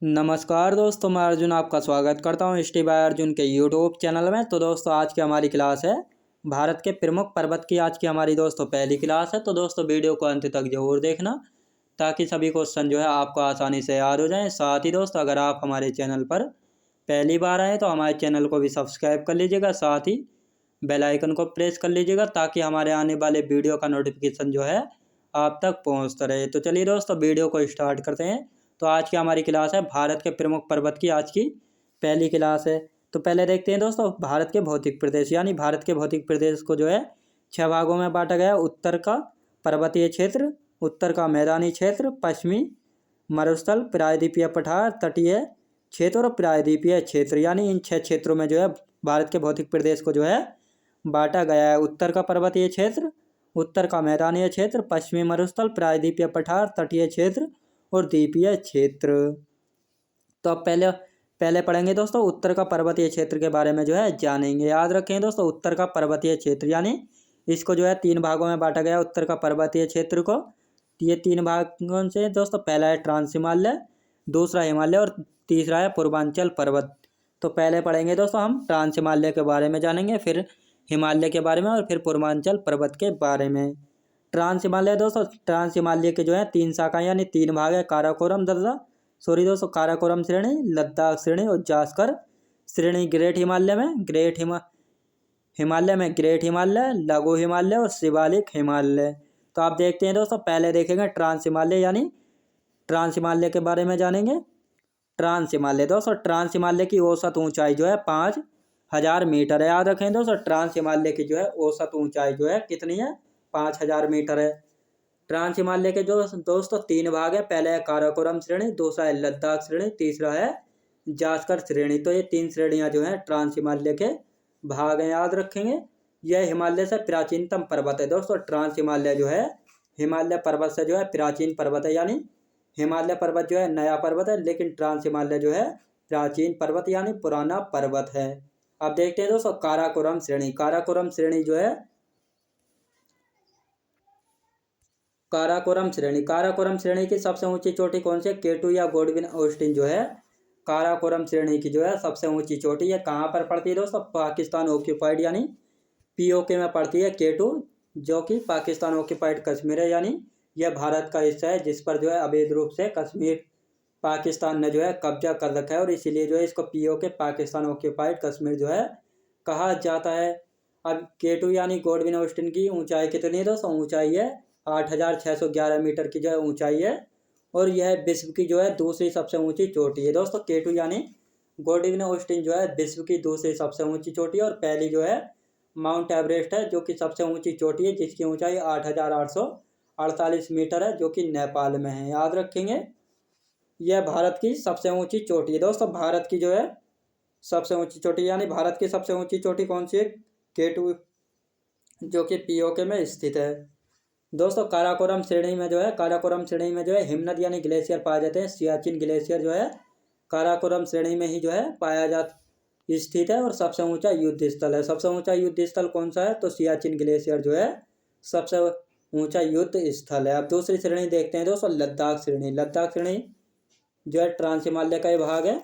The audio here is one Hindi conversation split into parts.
नमस्कार दोस्तों, मैं अर्जुन आपका स्वागत करता हूँ हिस्ट्री बाय अर्जुन के यूट्यूब चैनल में। तो दोस्तों आज की हमारी क्लास है भारत के प्रमुख पर्वत की। आज की हमारी दोस्तों पहली क्लास है। तो दोस्तों वीडियो को अंत तक जरूर देखना ताकि सभी क्वेश्चन जो है आपको आसानी से याद हो जाएं। साथ ही दोस्तों अगर आप हमारे चैनल पर पहली बार आए तो हमारे चैनल को भी सब्सक्राइब कर लीजिएगा, साथ ही बेल आइकन को प्रेस कर लीजिएगा ताकि हमारे आने वाले वीडियो का नोटिफिकेशन जो है आप तक पहुँचता रहे। तो चलिए दोस्तों वीडियो को स्टार्ट करते हैं। तो आज की हमारी क्लास है भारत के प्रमुख पर्वत की। आज की पहली क्लास है। तो पहले देखते हैं दोस्तों भारत के भौतिक प्रदेश, यानी भारत के भौतिक प्रदेश को जो है 6 भागों में बांटा गया। उत्तर का पर्वतीय क्षेत्र, उत्तर का मैदानी क्षेत्र, पश्चिमी मरुस्थल, प्रायद्वीपीय पठार, तटीय क्षेत्र और प्रायद्वीपीय क्षेत्र, यानी इन 6 क्षेत्रों में जो है भारत के भौतिक प्रदेश को जो है बांटा गया है। उत्तर का पर्वतीय क्षेत्र, उत्तर का मैदानी क्षेत्र, पश्चिमी मरुस्थल, प्रायद्वीपीय पठार, तटीय क्षेत्र और द्वीपीय क्षेत्र। तो अब पहले पढ़ेंगे दोस्तों उत्तर का पर्वतीय क्षेत्र के बारे में जो है जानेंगे। याद रखें दोस्तों उत्तर का पर्वतीय क्षेत्र, यानी इसको जो है 3 भागों में बांटा गया उत्तर का पर्वतीय क्षेत्र को। ये 3 भागों से दोस्तों पहला है ट्रांस हिमालय, दूसरा हिमालय और तीसरा है पूर्वांचल पर्वत। तो पहले पढ़ेंगे दोस्तों हम ट्रांस हिमालय के बारे में जानेंगे, फिर हिमालय के बारे में और फिर पूर्वांचल पर्वत के बारे में। ट्रांस हिमालय दोस्तों, ट्रांस हिमालय के जो है 3 शाखाएं यानी 3 भाग है। काराकोरम दर्रा दोस्तों, काराकोरम श्रेणी, लद्दाख श्रेणी और जास्कर श्रेणी। हिमालय में ग्रेट हिमालय, लघु हिमालय और शिवालिक हिमालय। तो आप देखते हैं दोस्तों पहले देखेंगे ट्रांस हिमालय, यानी ट्रांस हिमालय के बारे में जानेंगे। ट्रांस हिमालय दोस्तों, ट्रांस हिमालय की औसत ऊंचाई जो है 5000 मीटर है। याद रखें दोस्तों ट्रांस हिमालय की जो है औसत ऊंचाई जो है कितनी है, 5000 मीटर है। ट्रांस हिमालय के जो दोस्तों 3 भाग है। पहले है काराकोरम श्रेणी, दूसरा है लद्दाख श्रेणी, तीसरा है जास्कर श्रेणी। तो ये 3 श्रेणियां जो है ट्रांस हिमालय के भाग हैं, याद रखेंगे। यह हिमालय से प्राचीनतम पर्वत है दोस्तों। ट्रांस हिमालय जो है हिमालय पर्वत से जो है प्राचीन पर्वत है, यानी हिमालय पर्वत जो है नया पर्वत है, लेकिन ट्रांस हिमालय जो है प्राचीन पर्वत यानी पुराना पर्वत है। अब देखते हैं दोस्तों काराकोरम श्रेणी। काराकोरम श्रेणी जो है काराकोरम श्रेणी की सबसे ऊंची चोटी कौन सी है? केटू या गोडविन ऑस्टिन जो है काराकोरम श्रेणी की जो है सबसे ऊंची चोटी है। कहाँ पर पड़ती है दोस्तों? पाकिस्तान ऑक्यूपाइड यानी पीओके में पड़ती है केटू, जो कि पाकिस्तान ऑक्यूपाइड कश्मीर है, यानी यह भारत का हिस्सा है जिस पर जो है अवैध रूप से कश्मीर पाकिस्तान ने जो है कब्जा कर रखा है, और इसीलिए जो है इसको पीओके पाकिस्तान ऑक्यूपाइड कश्मीर जो है कहा जाता है। अब केटू यानी गोडविन ऑस्टिन की ऊंचाई कितनी है दोस्तों? ऊंचाई है 8611 मीटर की जो है ऊंचाई है, और यह विश्व की जो है दूसरी सबसे ऊंची चोटी है दोस्तों। केटू यानी गोडविन ऑस्टिन जो है विश्व की दूसरी सबसे ऊंची चोटी है, और पहली जो है माउंट एवरेस्ट है जो कि सबसे ऊंची चोटी है, जिसकी ऊंचाई 8848 मीटर है, जो कि नेपाल में है। याद रखेंगे यह भारत की सबसे ऊंची चोटी है दोस्तों। भारत की जो है सबसे ऊंची चोटी, यानी भारत की सबसे ऊंची चोटी कौन सी है? केटू, जो कि पीओके में स्थित है दोस्तों। काराकोरम श्रेणी में जो है हिमनद यानी ग्लेशियर पाए जाते हैं। सियाचिन ग्लेशियर जो है काराकोरम श्रेणी में ही जो है पाया जाता स्थित है, और सबसे ऊंचा युद्ध स्थल है। सबसे ऊंचा युद्ध स्थल कौन सा है? तो सियाचिन ग्लेशियर जो है सबसे ऊंचा युद्ध स्थल है। अब दूसरी श्रेणी देखते हैं दोस्तों लद्दाख श्रेणी। लद्दाख श्रेणी जो है ट्रांस हिमालय का भाग है।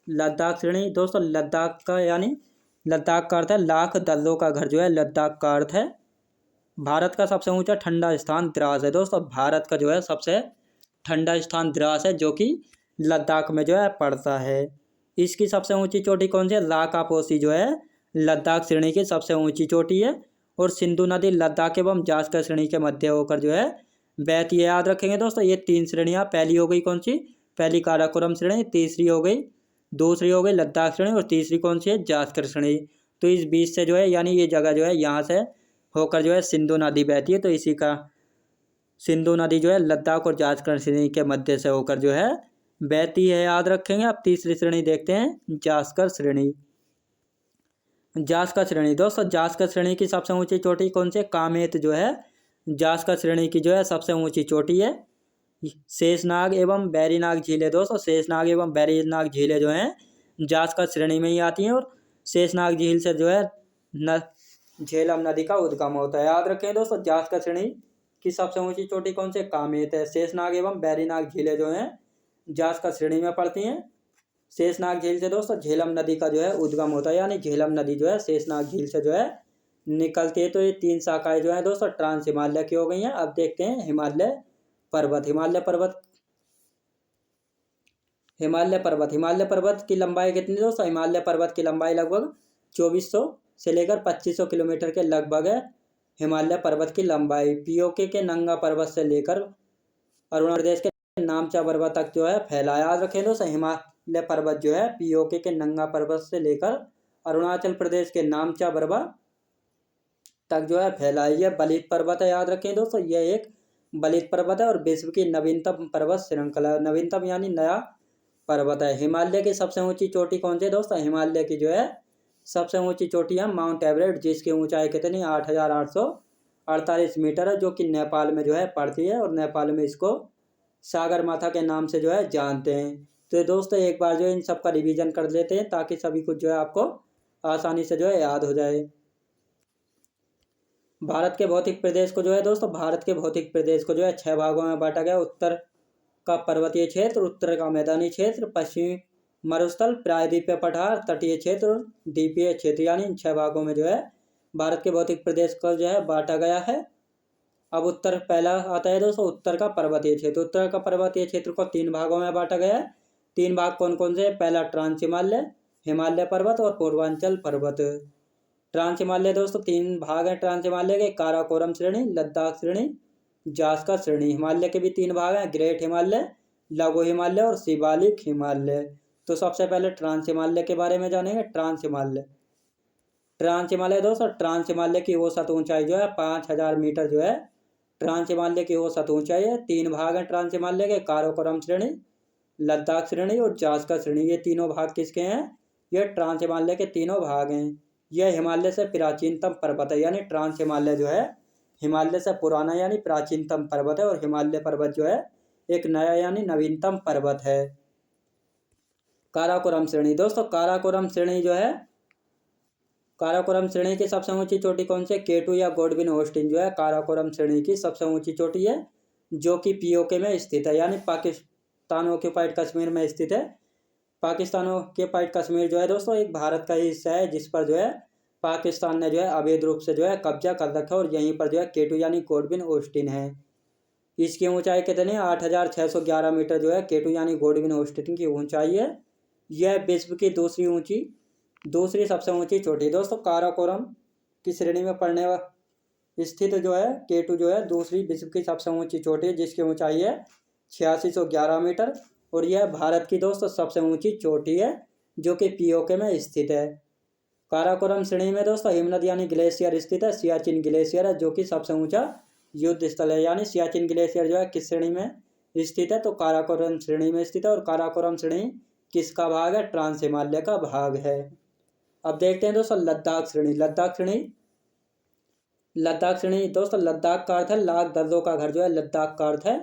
लद्दाख श्रेणी दोस्तों, लद्दाख का यानी लद्दाख का अर्थ है लाख दर्रों का घर, जो है लद्दाख का अर्थ है भारत का सबसे ऊंचा ठंडा स्थान द्रास है दोस्तों। भारत का जो है सबसे ठंडा स्थान द्रास है, जो कि लद्दाख में जो है पड़ता है। इसकी सबसे ऊंची चोटी कौन सी है? लाकापोसी जो है लद्दाख श्रेणी की सबसे ऊंची चोटी है, और सिंधु नदी लद्दाख एवं जास्कर श्रेणी के मध्य होकर जो है बहती है। याद रखेंगे दोस्तों ये 3 श्रेणियाँ। पहली हो गई कौन सी? पहली काराकोरम श्रेणी, दूसरी हो गई लद्दाख श्रेणी, और तीसरी कौन सी है? जास्कर श्रेणी। तो इस बीच से जो है यानी ये जगह जो है यहाँ से होकर जो है सिंधु नदी बहती है, तो इसी का सिंधु नदी जो है लद्दाख और जास्कर श्रेणी के मध्य से होकर जो है बहती है। याद रखेंगे। अब तीसरी श्रेणी देखते हैं जास्कर श्रेणी। जास्कर श्रेणी दोस्तों, जास्कर श्रेणी की सबसे ऊंची चोटी कौन सी है? कामेत जो है जास्कर श्रेणी की जो है सबसे ऊंची चोटी है। शेषनाग एवं बैरीनाग झीलें दोस्तों, शेषनाग एवं बैरीनाग झीलें जो हैं जास्कर श्रेणी में ही आती हैं, और शेषनाग झील से जो है झेलम नदी का उद्गम होता है। याद रखें दोस्तों जास्कर श्रेणी की सबसे ऊंची चोटी कौन सी? कामेत है। शेषनाग एवं बैरीनाग झीलें जो हैं जासका श्रेणी में पड़ती हैं। शेषनाग झील से दोस्तों झेलम नदी का जो है उद्गम होता है, यानी झेलम नदी जो है शेषनाग झील से जो है निकलती है। तो ये 3 शाखाएं जो है दोस्तों ट्रांस हिमालय की हो गई हैं। अब देखते हैं हिमालय पर्वत। हिमालय पर्वत की लंबाई कितनी दोस्तों? हिमालय पर्वत की लंबाई लगभग 2400 से लेकर 2500 किलोमीटर के लगभग है हिमालय पर्वत की लंबाई। पीओके के नंगा पर्वत से लेकर अरुणाचल प्रदेश के नामचा बरवा तक जो है फैला। याद रखें दोस्तों, हिमालय पर्वत जो है पीओके के नंगा पर्वत से लेकर अरुणाचल प्रदेश के नामचा बरवा तक जो है फैला है। यह बलित पर्वत है। याद रखें दोस्तों, यह एक बलित पर्वत है और विश्व की नवीनतम पर्वत श्रृंखला। नवीनतम यानी नया पर्वत है। हिमालय की सबसे ऊंची चोटी कौन सी है दोस्तों? हिमालय की जो है सबसे ऊंची चोटी है माउंट एवरेस्ट, जिसकी ऊंचाई कितनी 8848 मीटर है, जो कि नेपाल में जो है पड़ती है और नेपाल में इसको सागर माथा के नाम से जो है जानते हैं। तो दोस्तों एक बार जो इन सब का रिवीजन कर लेते हैं ताकि सभी कुछ जो है आपको आसानी से जो है याद हो जाए। भारत के भौतिक प्रदेश को जो है दोस्तों 6 भागों में बांटा गया। उत्तर का पर्वतीय क्षेत्र, उत्तर का मैदानी क्षेत्र, पश्चिमी मरुस्थल, प्रायद्वीपीय पठार, तटीय क्षेत्र और द्वीपीय क्षेत्र, यानी इन 6 भागों में जो है भारत के भौतिक प्रदेश को जो है बांटा गया है। अब उत्तर पहला आता है दोस्तों उत्तर का पर्वतीय क्षेत्र। उत्तर का पर्वतीय क्षेत्र को 3 भागों में बांटा गया है। 3 भाग कौन कौन से? पहला ट्रांस हिमालय, हिमालय पर्वत और पूर्वांचल पर्वत। ट्रांस हिमालय दोस्तों 3 भाग हैं ट्रांस हिमालय के, काराकोरम श्रेणी, लद्दाख श्रेणी, जास्कर श्रेणी। हिमालय के भी 3 भाग हैं, ग्रेट हिमालय, लघु हिमालय और शिवालिक हिमालय। तो सबसे पहले ट्रांस हिमालय के बारे में जानेंगे। ट्रांस हिमालय दोस्तों, ट्रांस हिमालय की औसत ऊंचाई जो है 5000 मीटर जो है ट्रांस हिमालय की औसत ऊंचाई है। 3 भाग हैं ट्रांस हिमालय के, काराकोरम श्रेणी, लद्दाख श्रेणी और जास्कर श्रेणी। ये तीनों भाग किसके हैं? ये ट्रांस हिमालय के तीनों भाग हैं। यह हिमालय से प्राचीनतम पर्वत है, यानी ट्रांस हिमालय जो है हिमालय से पुराना यानी प्राचीनतम पर्वत है और हिमालय पर्वत जो है एक नया यानी नवीनतम पर्वत है। काराकोरम श्रेणी दोस्तों, काराकोरम श्रेणी की सबसे ऊंची चोटी कौन सी? K2 या गॉडविन ऑस्टिन जो है काराकोरम श्रेणी की सबसे ऊंची चोटी है, जो कि पीओके में स्थित है, यानी पाकिस्तान ऑक्यूपाइड कश्मीर में स्थित है। पाकिस्तान ऑक्यूपाइड कश्मीर जो है दोस्तों एक भारत का ही हिस्सा है, जिस पर जो है पाकिस्तान ने जो है अवैध रूप से जो है कब्जा कर रखा है और यहीं पर जो है K2 यानी गॉडविन ऑस्टिन है। इसकी ऊंचाई कितनी? 8611 मीटर जो है K2 यानी गॉडविन ऑस्टिन की ऊंचाई है। यह विश्व की दूसरी सबसे ऊंची चोटी दोस्तों। काराकोरम की श्रेणी में पड़ने स्थित जो है K2 जो है दूसरी विश्व की सबसे ऊंची चोटी है, जिसकी ऊंचाई है 8611 मीटर और यह भारत की दोस्तों सबसे ऊंची चोटी है, जो कि पीओके में स्थित है। काराकोरम श्रेणी में दोस्तों हिमनद यानी ग्लेशियर स्थित है। सियाचिन ग्लेशियर है जो कि सबसे ऊंचा युद्ध स्थल है, यानी सियाचिन ग्लेशियर जो है किस श्रेणी में स्थित है? तो काराकोरम श्रेणी में स्थित है। और काराकोरम श्रेणी किसका भाग है? ट्रांस हिमालय का भाग है। अब देखते हैं दोस्तों लद्दाख श्रेणी दोस्तों, लद्दाख का अर्थ है लाख दर्जों का घर जो है लद्दाख का अर्थ है।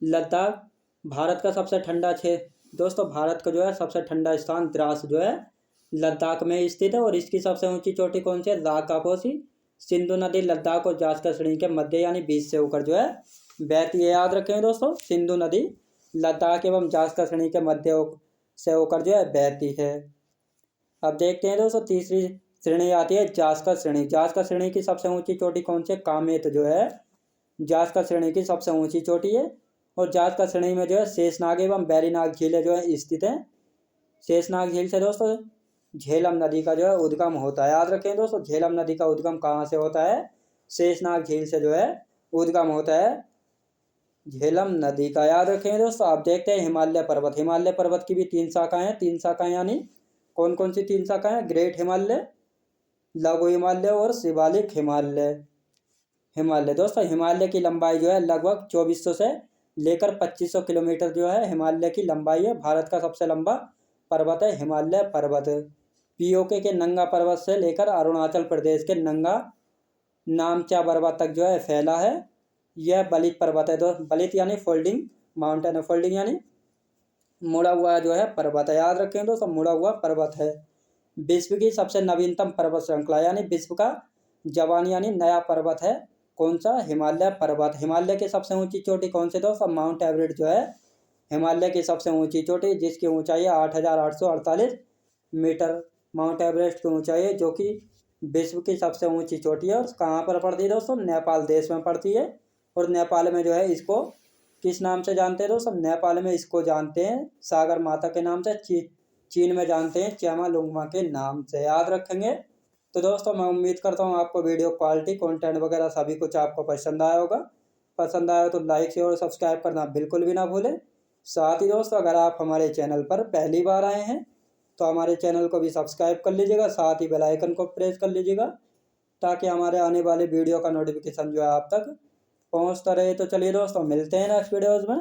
लद्दाख भारत का सबसे ठंडा क्षेत्र दोस्तों, भारत का जो है सबसे ठंडा स्थान द्रास जो है लद्दाख में स्थित है और इसकी सबसे ऊंची चोटी कौन सी है? लाकापोसी। सिंधु नदी लद्दाख और जास्कर श्रेणी के मध्य यानी बीच से होकर जो है बहती है। याद रखें दोस्तों, सिंधु नदी लद्दाख एवं जास्कर श्रेणी के मध्य से होकर जो है बहती है। अब देखते हैं दोस्तों तीसरी श्रेणी आती है जास्कर श्रेणी। जास्कर श्रेणी की सबसे ऊंची चोटी कौन सी? कामेत जो है जास्कर श्रेणी की सबसे ऊंची चोटी है और जास्कर श्रेणी में जो है शेषनाग एवं बैरीनाग झीलें जो है स्थित हैं। शेषनाग झील से दोस्तों झेलम नदी का जो है उद्गम होता है। याद रखें दोस्तों, झेलम नदी का उद्गम कहाँ से होता है? शेषनाग झील से जो है उद्गम होता है झेलम नदी का। याद रखें दोस्तों। आप देखते हैं हिमालय पर्वत की भी 3 शाखाएं हैं। 3 शाखाएं यानी कौन कौन सी 3 शाखाएं? ग्रेट हिमालय, लघु हिमालय और शिवालिक हिमालय दोस्तों हिमालय की लंबाई जो है लगभग 2400 से लेकर 2500 किलोमीटर जो है हिमालय की लंबाई है। भारत का सबसे लंबा पर्वत है हिमालय पर्वत। पीओके के नंगा पर्वत से लेकर अरुणाचल प्रदेश के नंगा नामचा बरवा तक जो है फैला है। यह बलित पर्वत है दोस्तों। बलित यानी फोल्डिंग माउंटेन है, फोल्डिंग यानी मुड़ा हुआ जो है पर्वत है। याद रखें दोस्तों, मुड़ा हुआ पर्वत है। विश्व की सबसे नवीनतम पर्वत श्रृंखला यानी विश्व का जवान यानी नया पर्वत है कौन सा? हिमालय पर्वत। हिमालय की सबसे ऊंची चोटी कौन सी दोस्तों? माउंट एवरेस्ट जो है हिमालय की सबसे ऊंची चोटी जिसकी ऊंचाई है 8,848 मीटर। माउंट एवरेस्ट की ऊंचाई है जो कि विश्व की सबसे ऊंची चोटी है। और कहाँ पर पड़ती है दोस्तों? नेपाल देश में पड़ती है। और नेपाल में जो है इसको किस नाम से जानते हैं दोस्तों? नेपाल में इसको जानते हैं सागर माता के नाम से। चीन में जानते हैं च्यामा के नाम से। याद रखेंगे। तो दोस्तों मैं उम्मीद करता हूँ आपको वीडियो क्वालिटी कंटेंट वगैरह सभी कुछ आपको पसंद आया होगा। पसंद आया तो लाइक शेयर और सब्सक्राइब करना बिल्कुल भी ना भूलें। साथ ही दोस्तों अगर आप हमारे चैनल पर पहली बार आए हैं तो हमारे चैनल को भी सब्सक्राइब कर लीजिएगा, साथ ही बेल आइकन को प्रेस कर लीजिएगा ताकि हमारे आने वाले वीडियो का नोटिफिकेशन जो है आप तक पहुंचता रहे। तो चलिए दोस्तों मिलते हैं नेक्स्ट वीडियोज़ में।